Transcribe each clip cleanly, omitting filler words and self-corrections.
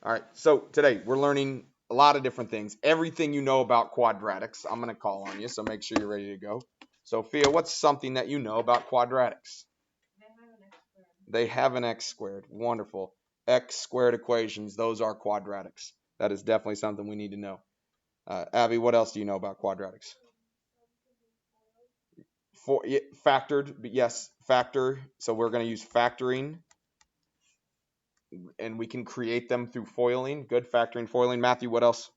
All right, so today we're learning a lot of different things. Everything you know about quadratics, I'm going to call on you, so make sure you're ready to go. Sophia, what's something that you know about quadratics? They have an x squared. Wonderful. X squared equations, those are quadratics. That is definitely something we need to know. Abby, what else do you know about quadratics? Factored, but yes, factor. So we're going to use factoring, and we can create them through foiling. Good, factoring, foiling. Matthew, what else?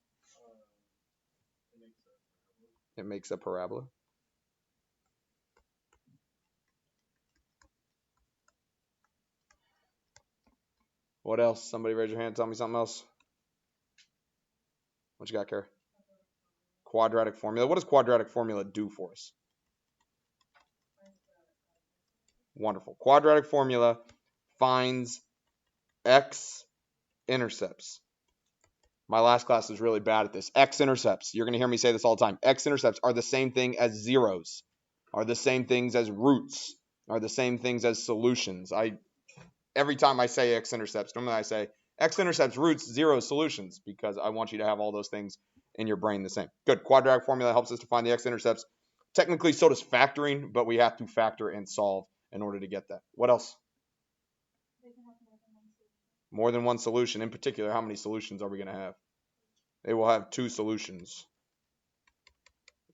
It makes a parabola. What else? Somebody raise your hand. Tell me something else. What you got, Kara? Quadratic formula. What does quadratic formula do for us? Wonderful. Quadratic formula finds x-intercepts. My last class was really bad at this. X-intercepts. You're going to hear me say this all the time. X-intercepts are the same thing as zeros, are the same things as roots, are the same things as solutions. Every time I say x-intercepts, normally I say x-intercepts, roots, zeros, solutions, because I want you to have all those things in your brain the same. Good. Quadratic formula helps us to find the x-intercepts. Technically, so does factoring, but we have to factor and solve in order to get that. What else? More than one solution. In particular, how many solutions are we going to have? They will have two solutions.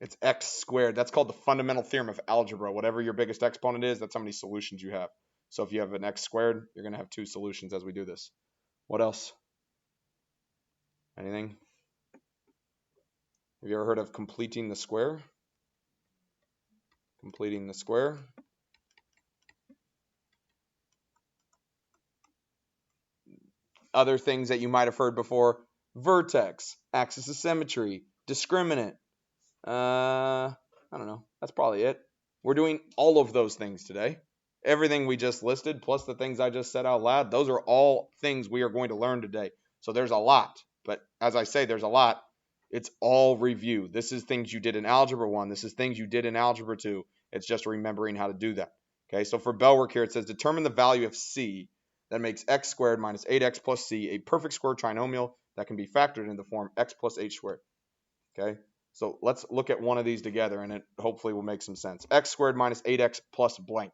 It's x squared. That's called the fundamental theorem of algebra. Whatever your biggest exponent is, that's how many solutions you have. So if you have an x squared, you're going to have two solutions as we do this. What else? Anything? Have you ever heard of completing the square? Completing the square. Other things that you might have heard before: vertex, axis of symmetry, discriminant. I don't know. That's probably it. We're doing all of those things today. Everything we just listed, plus the things I just said out loud, those are all things we are going to learn today. So there's a lot. But as I say, there's a lot. It's all review. This is things you did in Algebra 1. This is things you did in Algebra 2. It's just remembering how to do that. Okay, so for bell work here, it says determine the value of c that makes x squared minus 8x plus c a perfect square trinomial that can be factored in the form x plus h squared. Okay, so let's look at one of these together, and it hopefully will make some sense. X squared minus 8x plus blank.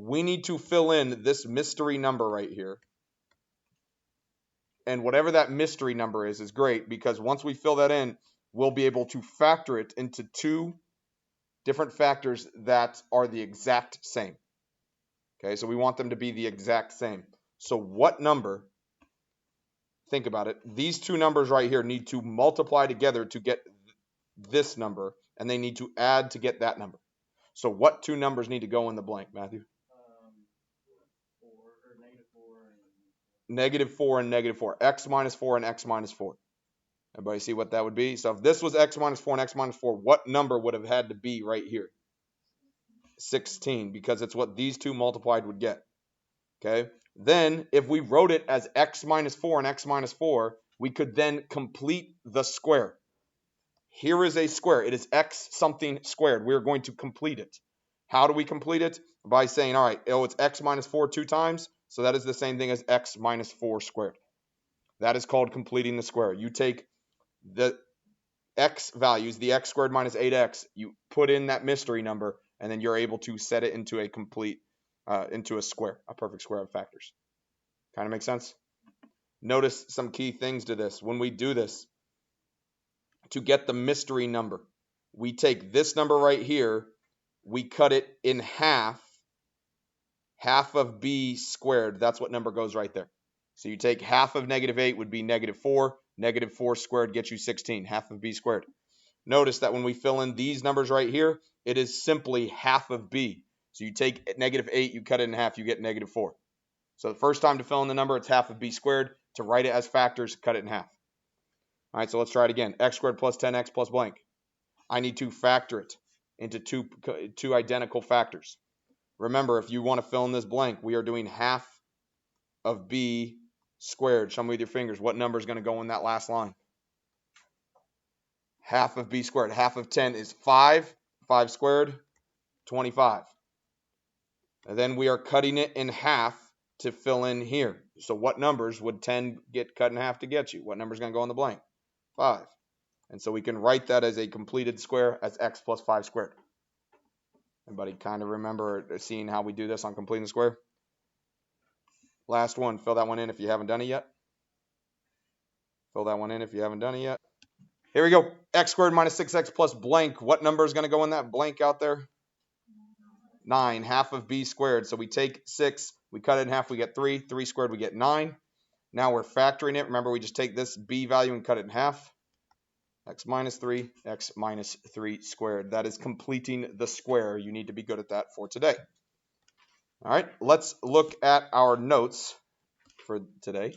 We need to fill in this mystery number right here. And whatever that mystery number is great, because once we fill that in, we'll be able to factor it into two different factors that are the exact same. Okay, so we want them to be the exact same. So what number, think about it, these two numbers right here need to multiply together to get this number, and they need to add to get that number. So what two numbers need to go in the blank, Matthew? Negative 4 and negative 4. X minus 4 and x minus 4. Everybody see what that would be? So if this was x minus 4 and x minus 4, what number would have had to be right here? 16, because it's what these two multiplied would get. Okay? Then if we wrote it as x minus 4 and x minus 4, we could then complete the square. Here is a square. It is x something squared. We're going to complete it. How do we complete it? By saying, all right, it's x minus 4 two times, so that is the same thing as x minus 4 squared. That is called completing the square. You take the x values, the x squared minus 8x, you put in that mystery number, and then you're able to set it into a complete, into a square, a perfect square of factors. Kind of makes sense? Notice some key things to this. When we do this, to get the mystery number, we take this number right here, we cut it in half of b squared. That's what number goes right there. So you take half of negative 8 would be negative 4. Negative 4 squared gets you 16, half of b squared. Notice that when we fill in these numbers right here, it is simply half of b. So you take negative 8, you cut it in half, you get negative 4. So the first time to fill in the number, it's half of b squared. To write it as factors, cut it in half. All right, so let's try it again. X squared plus 10x plus blank. I need to factor it into two identical factors. Remember, if you want to fill in this blank, we are doing half of b squared. Show me with your fingers. What number is going to go in that last line? Half of b squared. Half of 10 is 5. 5 squared, 25. And then we are cutting it in half to fill in here. So what numbers would 10 get cut in half to get you? What number is going to go in the blank? 5. And so we can write that as a completed square as x plus 5 squared. Anybody kind of remember seeing how we do this on completing the square? Last one, fill that one in if you haven't done it yet. Fill that one in if you haven't done it yet. Here we go. X squared minus 6x plus blank. What number is going to go in that blank out there? 9, half of b squared. So we take 6, we cut it in half, we get 3. 3 squared, we get 9. Now we're factoring it. Remember, we just take this b value and cut it in half. X minus 3, x minus 3 squared. That is completing the square. You need to be good at that for today. All right, let's look at our notes for today.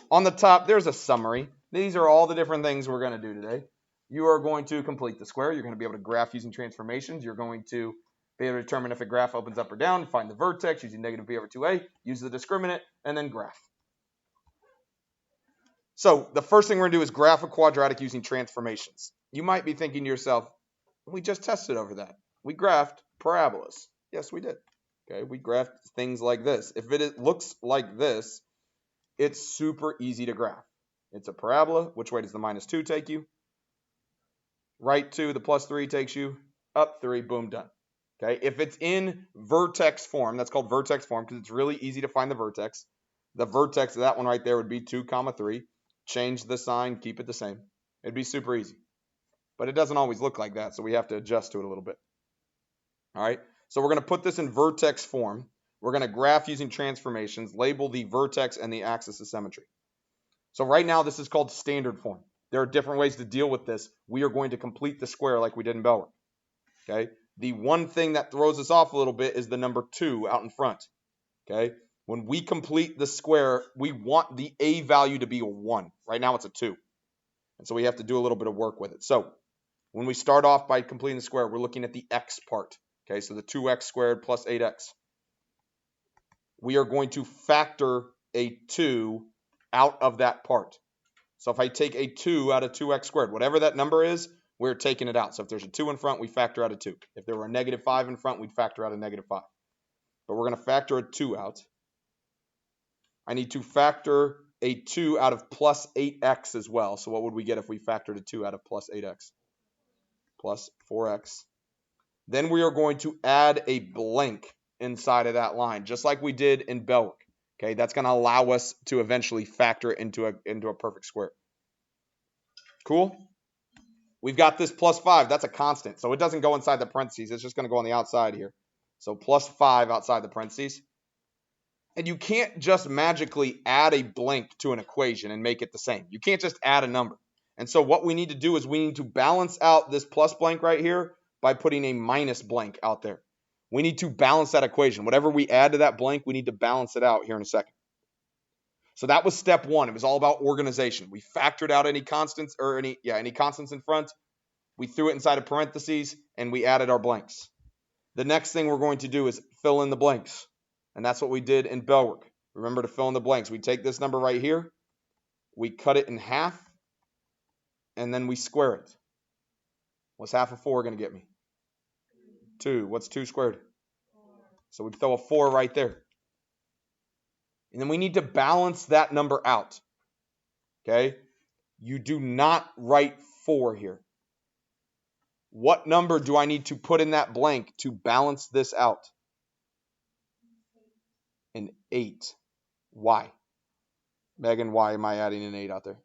On the top, there's a summary. These are all the different things we're going to do today. You are going to complete the square. You're going to be able to graph using transformations. You're going to be able to determine if a graph opens up or down, find the vertex using negative b over 2a, use the discriminant, and then graph. So the first thing we're going to do is graph a quadratic using transformations. You might be thinking to yourself, we just tested over that. We graphed parabolas. Yes, we did. Okay, we graphed things like this. If it looks like this, it's super easy to graph. It's a parabola. Which way does the minus 2 take you? Right 2, the plus 3 takes you up 3, boom, done. Okay, if it's in vertex form, that's called vertex form because it's really easy to find the vertex. The vertex of that one right there would be 2, 3. Change the sign, keep it the same. It'd be super easy. But it doesn't always look like that, so we have to adjust to it a little bit. All right, so we're going to put this in vertex form. We're going to graph using transformations, label the vertex and the axis of symmetry. So right now, this is called standard form. There are different ways to deal with this. We are going to complete the square like we did in Bellwork. Okay. The one thing that throws us off a little bit is the number 2 out in front. Okay. When we complete the square, we want the a value to be a 1. Right now, it's a 2. And so we have to do a little bit of work with it. So when we start off by completing the square, we're looking at the x part. Okay. So the 2x squared plus 8x. We are going to factor a 2 out of that part. So if I take a 2 out of 2x squared, whatever that number is, we're taking it out. So if there's a 2 in front, we factor out a 2. If there were a negative 5 in front, we'd factor out a negative 5. But we're going to factor a 2 out. I need to factor a 2 out of plus 8x as well. So what would we get if we factored a 2 out of plus 8x? Plus 4x. Then we are going to add a blank inside of that line, just like we did in Bellwork. Okay, that's going to allow us to eventually factor into a perfect square. Cool? We've got this plus 5. That's a constant, so it doesn't go inside the parentheses. It's just going to go on the outside here. So plus 5 outside the parentheses. And you can't just magically add a blank to an equation and make it the same. You can't just add a number. And so what we need to do is we need to balance out this plus blank right here by putting a minus blank out there. We need to balance that equation. Whatever we add to that blank, we need to balance it out here in a second. So that was step 1. It was all about organization. We factored out any constants or any constants in front. We threw it inside of parentheses and we added our blanks. The next thing we're going to do is fill in the blanks. And that's what we did in Bellwork. Remember to fill in the blanks. We take this number right here. We cut it in half. And then we square it. What's half of 4 going to get me? 2. What's 2 squared? 4. So we throw a 4 right there. And then we need to balance that number out. Okay? You do not write 4 here. What number do I need to put in that blank to balance this out? An 8. Why? Megan, why am I adding an 8 out there?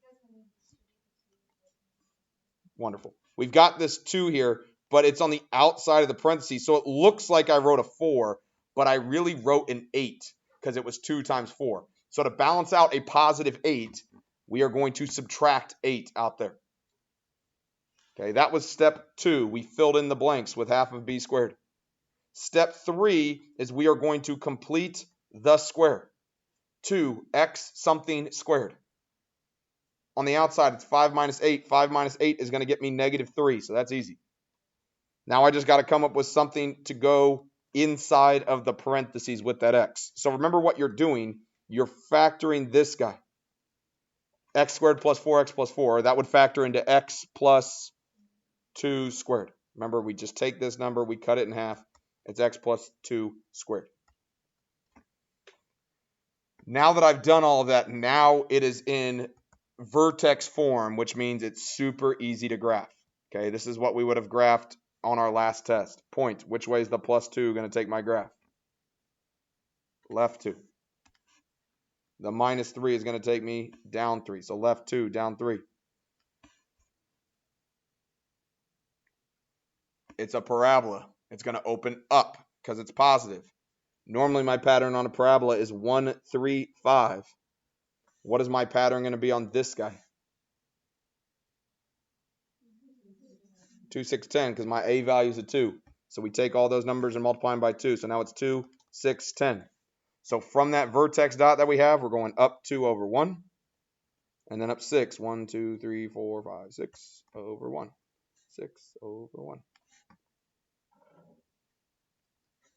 Wonderful. We've got this 2 here, but it's on the outside of the parentheses. So it looks like I wrote a 4, but I really wrote an 8 because it was 2 times 4. So to balance out a positive 8, we are going to subtract 8 out there. Okay, that was step 2. We filled in the blanks with half of b squared. Step 3 is we are going to complete the square. 2x something squared. On the outside, it's 5 minus 8. 5 minus 8 is going to get me negative 3, so that's easy. Now I just got to come up with something to go inside of the parentheses with that x. So remember what you're doing. You're factoring this guy. X squared plus 4x plus 4. That would factor into x plus 2 squared. Remember, we just take this number, we cut it in half. It's x plus 2 squared. Now that I've done all of that, now it is in vertex form, which means it's super easy to graph. Okay, this is what we would have graphed on our last test. Point, which way is the +2 going to take my graph? Left 2. The -3 is going to take me down 3. So left 2, down 3. It's a parabola. It's going to open up because it's positive. Normally my pattern on a parabola is 1, 3, 5. What is my pattern going to be on this guy? 2, 6, 10, because my a value is a 2. So we take all those numbers and multiply them by 2. So now it's 2, 6, 10. So from that vertex dot that we have, we're going up 2 over 1. And then up 6. 1, 2, 3, 4, 5, 6 over 1. 6 over 1.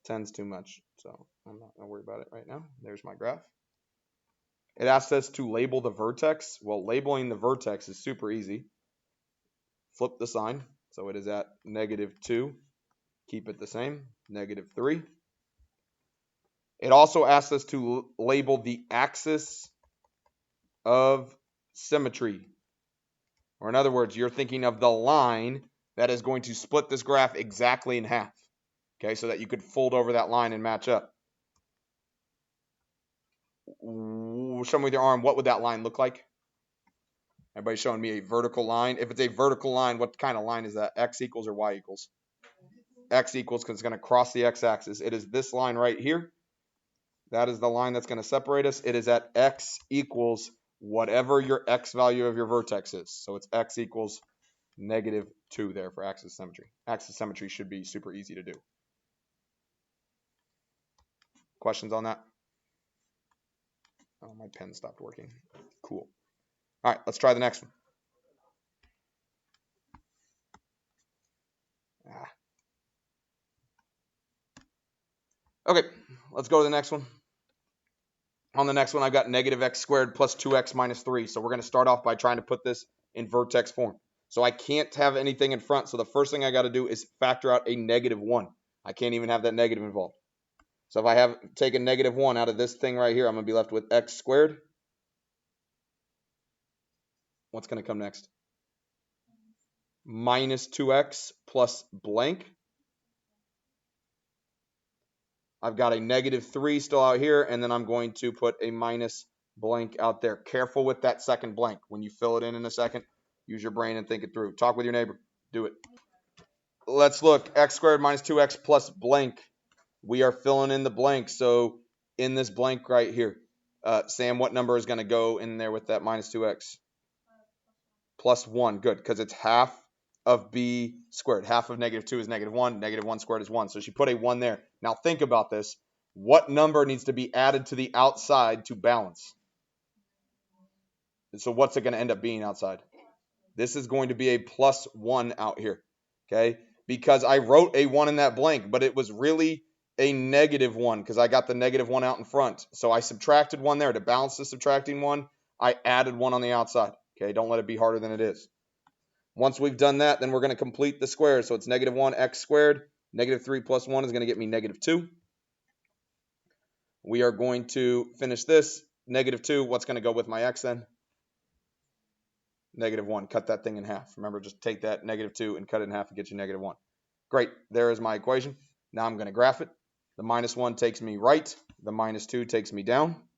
10's too much, so I'm not going to worry about it right now. There's my graph. It asks us to label the vertex. Well, labeling the vertex is super easy. Flip the sign. So it is at -2. Keep it the same. -3. It also asks us to label the axis of symmetry. Or in other words, you're thinking of the line that is going to split this graph exactly in half. Okay, so that you could fold over that line and match up. Show me with your arm, what would that line look like? Everybody's showing me a vertical line. If it's a vertical line, what kind of line is that? X equals or Y equals? X equals because it's going to cross the x-axis. It is this line right here. That is the line that's going to separate us. It is at x equals whatever your x value of your vertex is. So it's x equals -2 there for axis symmetry. Axis symmetry should be super easy to do. Questions on that? Oh, my pen stopped working. Cool. All right, let's try the next one. Okay, let's go to the next one. On the next one, I've got -x² plus 2x minus 3. So we're going to start off by trying to put this in vertex form. So I can't have anything in front. So the first thing I got to do is factor out a -1. I can't even have that negative involved. So if I have taken -1 out of this thing right here, I'm going to be left with x². What's going to come next? -2x plus blank. I've got a -3 still out here, and then I'm going to put a minus blank out there. Careful with that second blank. When you fill it in a second, use your brain and think it through. Talk with your neighbor. Do it. Let's look. x² minus 2x plus blank. We are filling in the blank. So in this blank right here, Sam, what number is going to go in there with that -2x? +1. Good, because it's half of b squared. Half of -2 is -1. -1 squared is 1. So she put a 1 there. Now think about this. What number needs to be added to the outside to balance? So what's it going to end up being outside? This is going to be a +1 out here. Okay? Because I wrote a 1 in that blank, but it was really a -1 because I got the -1 out in front. So I subtracted 1 there. To balance the subtracting 1, I added 1 on the outside. Okay? Don't let it be harder than it is. Once we've done that, then we're going to complete the square. So it's -1 x². -3 plus 1 is going to get me -2. We are going to finish this. -2, what's going to go with my x then? -1. Cut that thing in half. Remember, just take that -2 and cut it in half and get you -1. Great. There is my equation. Now I'm going to graph it. The -1 takes me right. The -2 takes me down.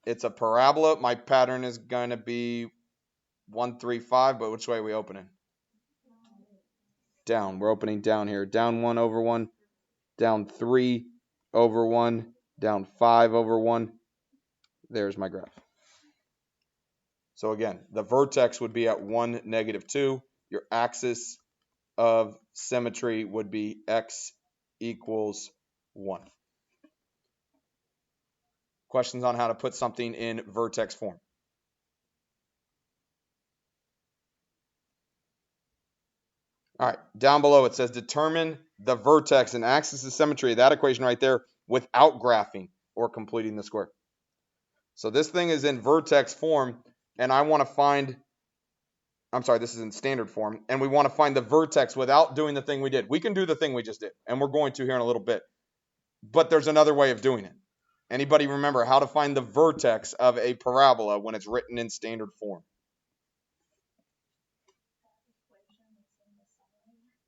It's a parabola. My pattern is going to be 1, 3, 5, but which way are we opening? Down. We're opening down here. Down 1 over 1, down 3 over 1, down 5 over 1. There's my graph. So again, the vertex would be at 1, -2. Your axis of symmetry would be x equals 1. Questions on how to put something in vertex form? All right, down below it says determine the vertex and axis of symmetry, that equation right there, without graphing or completing the square. So this thing is in vertex form, and I want to find, I'm sorry, this is in standard form, and we want to find the vertex without doing the thing we did. We can do the thing we just did, and we're going to here in a little bit. But there's another way of doing it. Anybody remember how to find the vertex of a parabola when it's written in standard form?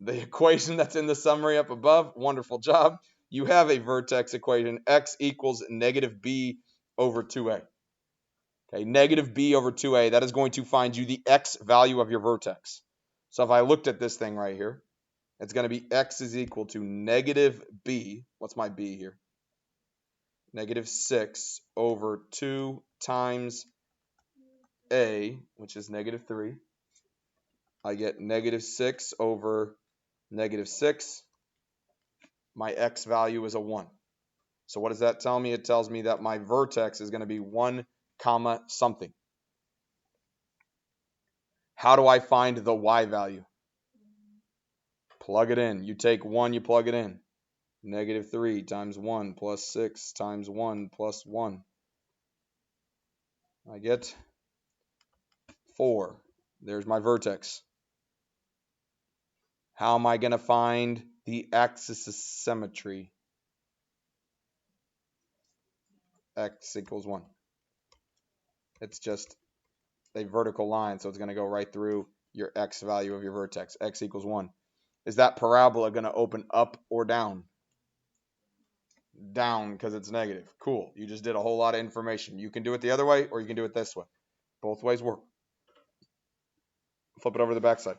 The equation that's in the summary up above. Wonderful job. You have a vertex equation. X equals negative b over 2a. Okay, negative b over 2a. That is going to find you the x value of your vertex. So if I looked at this thing right here, it's going to be x is equal to negative b. What's my b here? Negative 6 over 2 times a, which is negative 3. I get negative 6 over negative 6. My x value is a 1. So what does that tell me? It tells me that my vertex is going to be 1 comma something. How do I find the y value? Plug it in. You take 1, you plug it in. Negative 3 times 1 plus 6 times 1 plus 1. I get 4. There's my vertex. How am I going to find the axis of symmetry? X equals 1. It's just a vertical line, so it's going to go right through your x value of your vertex. X equals 1. Is that parabola going to open up or down? Down, because it's negative. Cool. You just did a whole lot of information. You can do it the other way, or you can do it this way. Both ways work. Flip it over to the back side.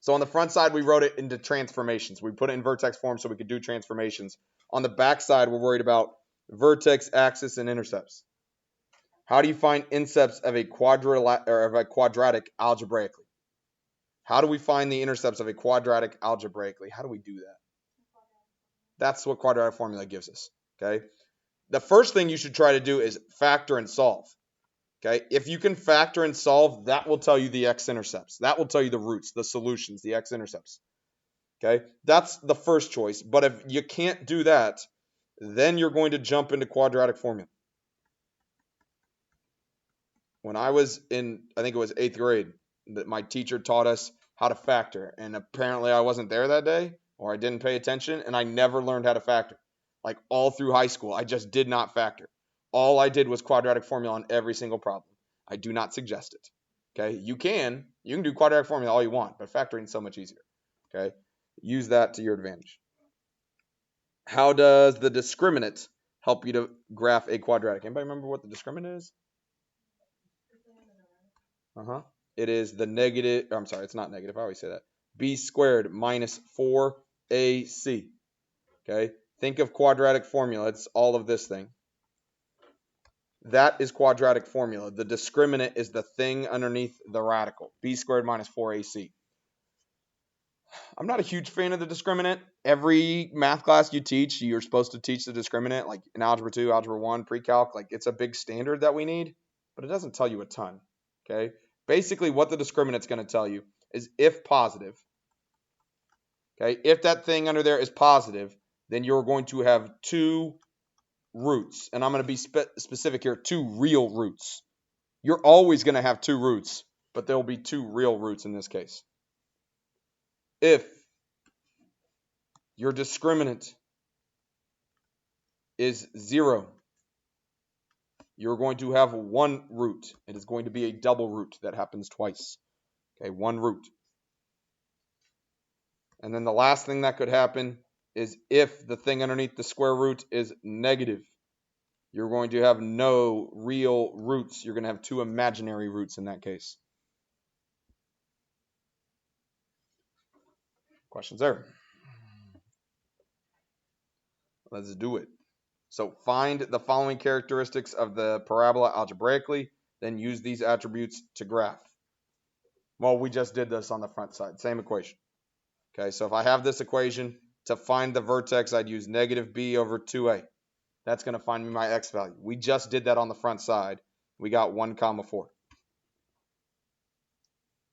So on the front side, we wrote it into transformations. We put it in vertex form so we could do transformations. On the back side, we're worried about vertex, axis, and intercepts. How do you find intercepts of a quadratic algebraically? How do we find the intercepts of a quadratic algebraically? How do we do that? That's what quadratic formula gives us. Okay. The first thing you should try to do is factor and solve. Okay. If you can factor and solve, that will tell you the x-intercepts. That will tell you the roots, the solutions, the x-intercepts. Okay. That's the first choice. But if you can't do that, then you're going to jump into quadratic formula. When I was in, I think it was 8th grade, that my teacher taught us how to factor. And apparently I wasn't there that day, or I didn't pay attention, and I never learned how to factor. Like all through high school, I just did not factor. All I did was quadratic formula on every single problem. I do not suggest it. Okay, you can do quadratic formula all you want, but factoring is so much easier. Okay, use that to your advantage. How does the discriminant help you to graph a quadratic? Anybody remember what the discriminant is? It is the negative, I'm sorry, it's not negative. I always say that. B squared minus 4AC. Okay, think of quadratic formula. It's all of this thing. That is quadratic formula. The discriminant is the thing underneath the radical. B squared minus 4AC. I'm not a huge fan of the discriminant. Every math class you teach, you're supposed to teach the discriminant, like in Algebra 2, Algebra 1, pre-calc. Like it's a big standard that we need, but it doesn't tell you a ton. Okay. Basically, what the discriminant's going to tell you is if positive. Okay. If that thing under there is positive, then you're going to have 2 roots. And I'm going to be specific here, 2 real roots. You're always going to have 2 roots, but there will be 2 real roots in this case. If your discriminant is 0, you're going to have 1 root. It is going to be a double root that happens twice. Okay, 1 root. And then the last thing that could happen is if the thing underneath the square root is negative, you're going to have no real roots. You're going to have 2 imaginary roots in that case. Questions there? Let's do it. So find the following characteristics of the parabola algebraically, then use these attributes to graph. Well, we just did this on the front side. Same equation. Okay, so if I have this equation, to find the vertex, I'd use negative b over 2a. That's going to find me my x value. We just did that on the front side. We got 1 comma 4.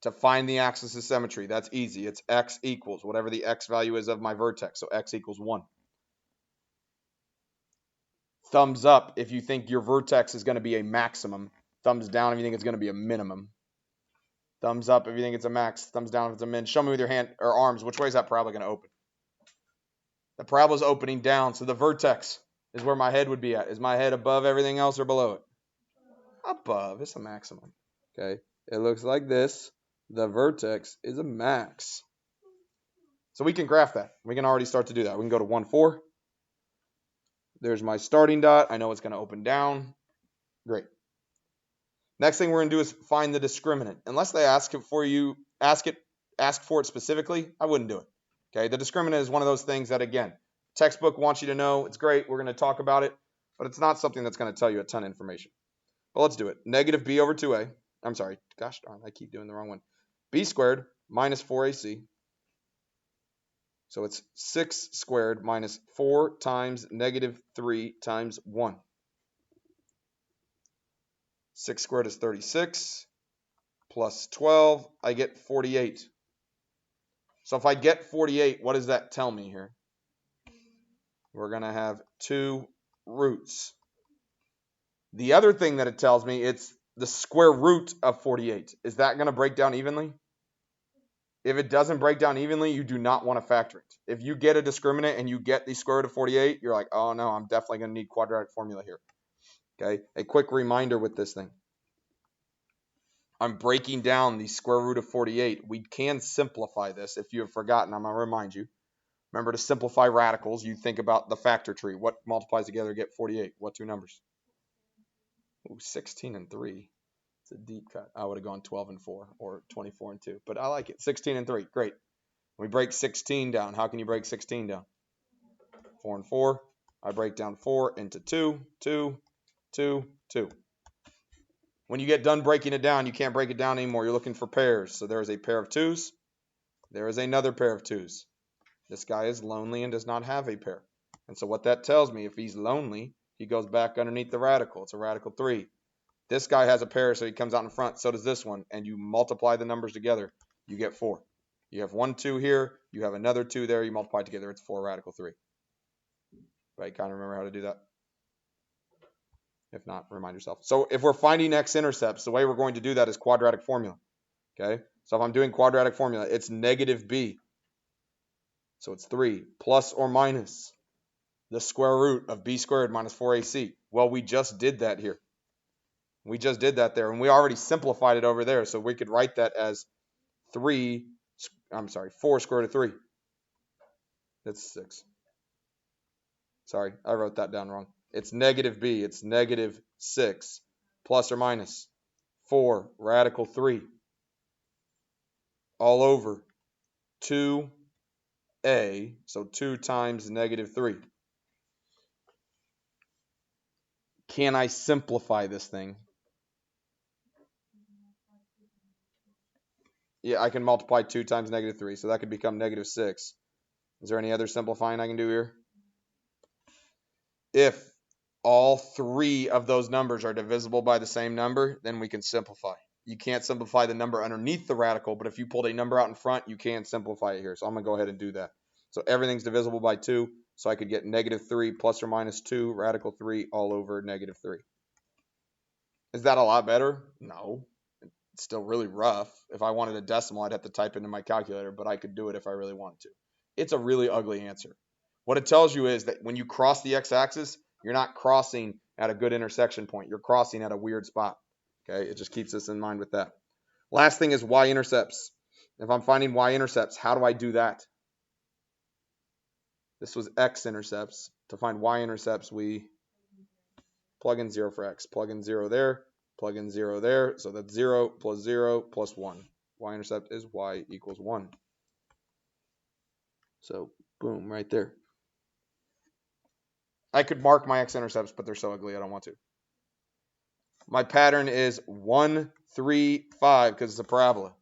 To find the axis of symmetry, that's easy. It's x equals whatever the x value is of my vertex. So x equals 1. Thumbs up if you think your vertex is going to be a maximum. Thumbs down if you think it's going to be a minimum. Thumbs up if you think it's a max. Thumbs down if it's a min. Show me with your hand or arms. Which way is that parabola going to open? The parabola's opening down, so the vertex is where my head would be at. Is my head above everything else or below it? Above. It's a maximum. Okay. It looks like this. The vertex is a max. So we can graph that. We can already start to do that. We can go to 1, 4. There's my starting dot. I know it's going to open down. Great. Next thing we're going to do is find the discriminant. Unless they ask it for you, ask for it specifically, I wouldn't do it. Okay, the discriminant is one of those things that, again, textbook wants you to know. It's great. We're going to talk about it, but it's not something that's going to tell you a ton of information. But let's do it. Negative b over 2a. I'm sorry. Gosh darn, I keep doing the wrong one. B squared minus 4ac. So it's 6 squared minus 4 times negative 3 times 1. 6 squared is 36. Plus 12, I get 48. So if I get 48, what does that tell me here? We're going to have 2 roots. The other thing that it tells me, it's the square root of 48. Is that going to break down evenly? If it doesn't break down evenly, you do not want to factor it. If you get a discriminant and you get the square root of 48, you're like, oh no, I'm definitely going to need quadratic formula here. Okay, a quick reminder with this thing. I'm breaking down the square root of 48. We can simplify this. If you have forgotten, I'm going to remind you. Remember, to simplify radicals, you think about the factor tree. What multiplies together to get 48? What two numbers? Ooh, 16 and 3. It's a deep cut. I would have gone 12 and 4 or 24 and 2. But I like it. 16 and 3. Great. We break 16 down. How can you break 16 down? 4 and 4. I break down 4 into 2, 2, 2, 2. When you get done breaking it down, you can't break it down anymore. You're looking for pairs. So there is a pair of 2s. There is another pair of 2s. This guy is lonely and does not have a pair. And so what that tells me, if he's lonely, he goes back underneath the radical. It's a radical 3. This guy has a pair, so he comes out in front. So does this one. And you multiply the numbers together, you get 4. You have 1, 2 here. You have another 2 there. You multiply together. It's 4 radical 3. Right? Kind of remember how to do that? If not, remind yourself. So if we're finding x-intercepts, the way we're going to do that is quadratic formula. Okay? So if I'm doing quadratic formula, it's negative b. So it's 3 plus or minus the square root of b squared minus 4ac. Well, we just did that here. We just did that there, and we already simplified it over there. So we could write that as 4 square root of 3. That's 6. Sorry, I wrote that down wrong. It's negative b. It's negative 6 plus or minus 4 radical 3 all over 2a. So 2 times negative 3. Can I simplify this thing? Yeah, I can multiply 2 times negative 3. So that could become negative 6. Is there any other simplifying I can do here? If all 3 of those numbers are divisible by the same number, then we can simplify. You can't simplify the number underneath the radical, but if you pulled a number out in front, you can simplify it here. So I'm going to go ahead and do that. So everything's divisible by 2, so I could get negative 3 plus or minus 2 radical 3 all over negative 3. Is that a lot better? No. It's still really rough. If I wanted a decimal, I'd have to type into my calculator, but I could do it if I really wanted to. It's a really ugly answer. What it tells you is that when you cross the x-axis, you're not crossing at a good intersection point. You're crossing at a weird spot. Okay, it just keeps us in mind with that. Last thing is y-intercepts. If I'm finding y-intercepts, how do I do that? This was x-intercepts. To find y-intercepts, we plug in 0 for x. Plug in 0 there. Plug in 0 there. So that's 0 plus 1. Y-intercept is y equals 1. So boom, right there. I could mark my x-intercepts, but they're so ugly I don't want to. My pattern is 1, 3, 5 because it's a parabola.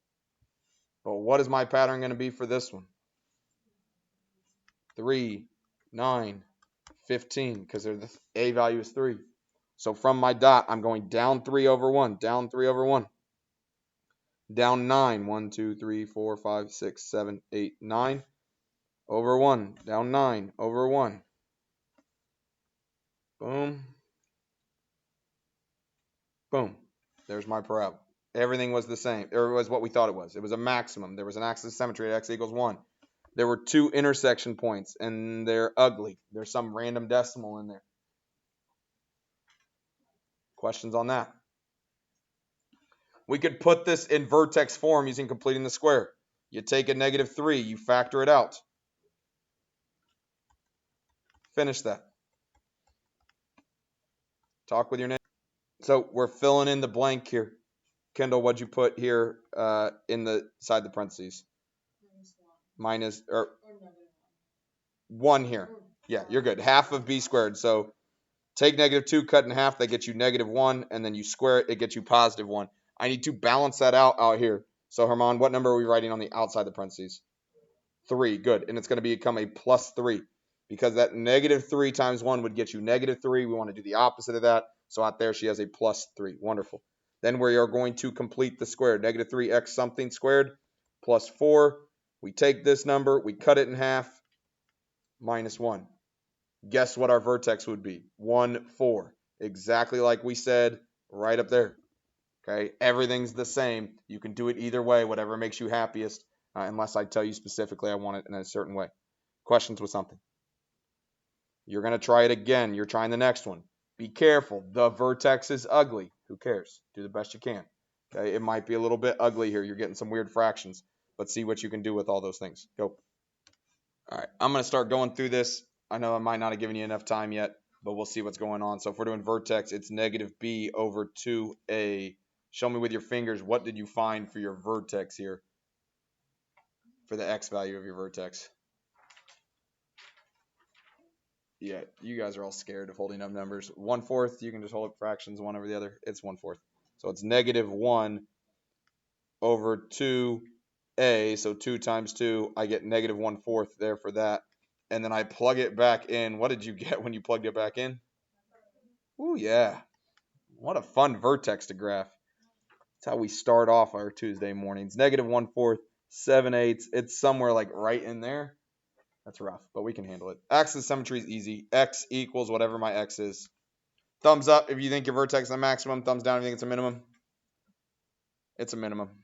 But what is my pattern going to be for this one? 3, 9, 15 because the a value is 3. So from my dot, I'm going down 3 over 1, down 3 over 1. Down 9, 1, 2, 3, 4, 5, 6, 7, 8, 9. Over 1, down 9, over 1. Boom. Boom. There's my parabola. Everything was the same. It was what we thought it was. It was a maximum. There was an axis of symmetry at x equals 1. There were 2 intersection points, and they're ugly. There's some random decimal in there. Questions on that? We could put this in vertex form using completing the square. You take a -3, you factor it out. Finish that. Talk with your name. So we're filling in the blank here. Kendall, what'd you put here in the side the parentheses? Minus or 1 here. Yeah, you're good. Half of b squared. So take -2, cut in half. That gets you -1, and then you square it. It gets you +1. I need to balance that out here. So Herman, what number are we writing on the outside the parentheses? 3. Good. And it's going to become a +3 because that -3 times 1 would get you -3. We want to do the opposite of that. So out there she has a +3. Wonderful. Then we are going to complete the square. -3x something squared plus 4. We take this number, we cut it in half, -1. Guess what our vertex would be? 1, 4. Exactly like we said right up there. Okay, everything's the same. You can do it either way, whatever makes you happiest, unless I tell you specifically I want it in a certain way. Questions with something? You're going to try it again. You're trying the next one. Be careful. The vertex is ugly. Who cares? Do the best you can. Okay, it might be a little bit ugly here. You're getting some weird fractions, but see what you can do with all those things. Go. All right, I'm going to start going through this. I know I might not have given you enough time yet, but we'll see what's going on. So if we're doing vertex, it's -b over 2a. Show me with your fingers, what did you find for your vertex here? For the x value of your vertex. Yeah, you guys are all scared of holding up numbers. 1/4, you can just hold up fractions one over the other. It's 1/4. So it's -1 over 2a. So 2 times 2, I get -1/4 there for that. And then I plug it back in. What did you get when you plugged it back in? Ooh, yeah. What a fun vertex to graph. That's how we start off our Tuesday mornings. -1/4, 7/8. It's somewhere like right in there. That's rough, but we can handle it. Axis symmetry is easy. X equals whatever my x is. Thumbs up if you think your vertex is a maximum. Thumbs down if you think it's a minimum. It's a minimum.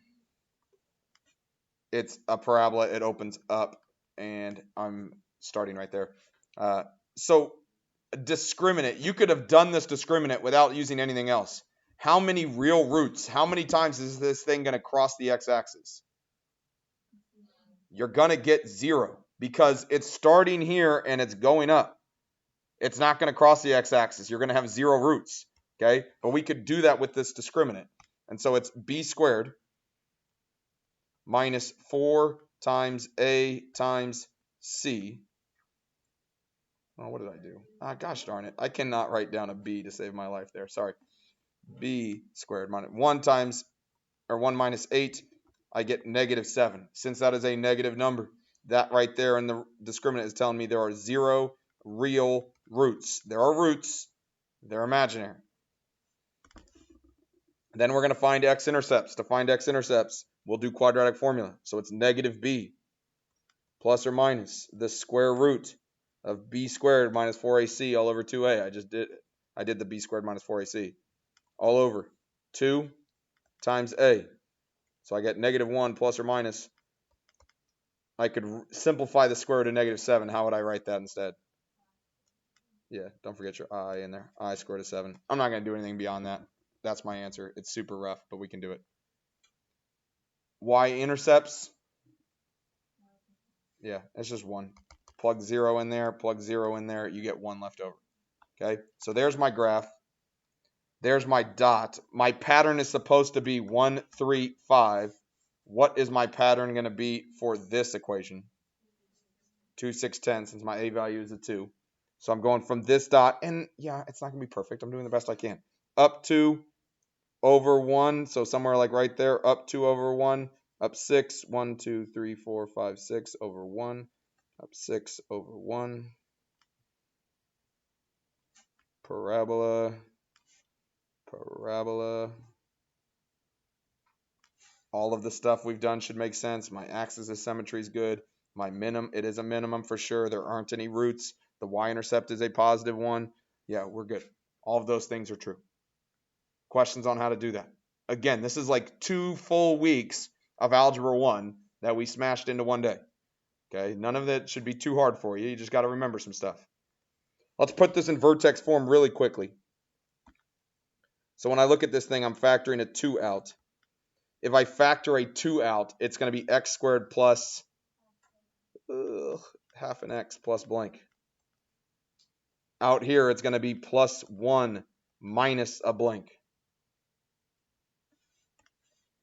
It's a parabola. It opens up, and I'm starting right there. So discriminant. You could have done this discriminant without using anything else. How many real roots? How many times is this thing going to cross the x-axis? You're going to get 0 because it's starting here and it's going up. It's not going to cross the x-axis. You're going to have 0 roots, okay? But we could do that with this discriminant. And so it's b squared minus 4 times a times c. Oh, what did I do? Gosh darn it. I cannot write down a b to save my life there. Sorry. B squared minus 1 minus 8. I get -7. Since that is a negative number, that right there in the discriminant is telling me there are 0 real roots. There are roots. They're imaginary. And then we're going to find x-intercepts. To find x-intercepts, we'll do quadratic formula. So it's -b plus or minus the square root of b squared minus 4ac all over 2a. I did the b squared minus 4ac all over 2 times a. So I get -1 plus or minus. I could simplify the square root of -7. How would I write that instead? Yeah, don't forget your I in there. I squared of 7. I'm not going to do anything beyond that. That's my answer. It's super rough, but we can do it. Y-intercepts. Yeah, it's just 1. Plug 0 in there, plug 0 in there. You get 1 left over. Okay, so there's my graph. There's my dot. My pattern is supposed to be 1, 3, 5. What is my pattern going to be for this equation? 2, 6, 10, since my a value is a 2. So I'm going from this dot, and yeah, it's not going to be perfect. I'm doing the best I can. Up 2 over 1, so somewhere like right there. Up 2 over 1. Up 6. 1, 2, 3, 4, 5, 6 over 1. Up 6 over 1. Parabola. Parabola. All of the stuff we've done should make sense. My axis of symmetry is good. My minimum, it is a minimum for sure. There aren't any roots. The y-intercept is a positive 1. Yeah, we're good. All of those things are true. Questions on how to do that? Again, this is like 2 full weeks of Algebra 1 that we smashed into one day. Okay, none of that should be too hard for you. You just got to remember some stuff. Let's put this in vertex form really quickly. So when I look at this thing, I'm factoring a 2 out. If I factor a 2 out, it's going to be x squared plus half an x plus blank. Out here, it's going to be plus 1 minus a blank.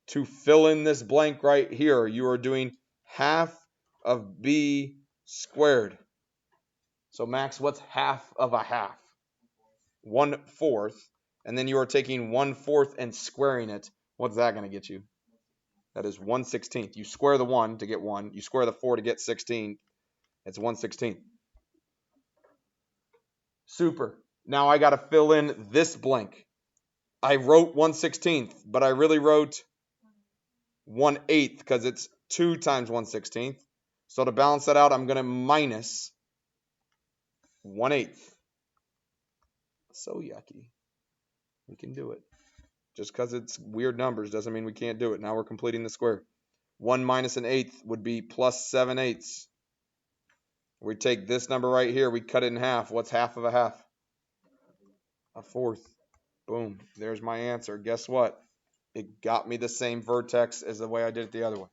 To fill in this blank right here, you are doing half of b squared. So Max, what's half of a half? 1/4. And then you are taking 1/4 and squaring it. What's that going to get you? That is 1/16. You square the 1 to get 1. You square the 4 to get 16. It's 1/16. Super. Now I got to fill in this blank. I wrote 1/16, but I really wrote 1/8 because it's 2 times 1/16. So to balance that out, I'm going to minus 1/8. So yucky. We can do it. Just because it's weird numbers doesn't mean we can't do it. Now we're completing the square. 1 minus an eighth would be plus 7/8. We take this number right here, we cut it in half. What's half of a half? A fourth. Boom. There's my answer. Guess what? It got me the same vertex as the way I did it the other way.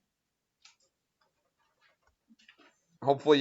Hopefully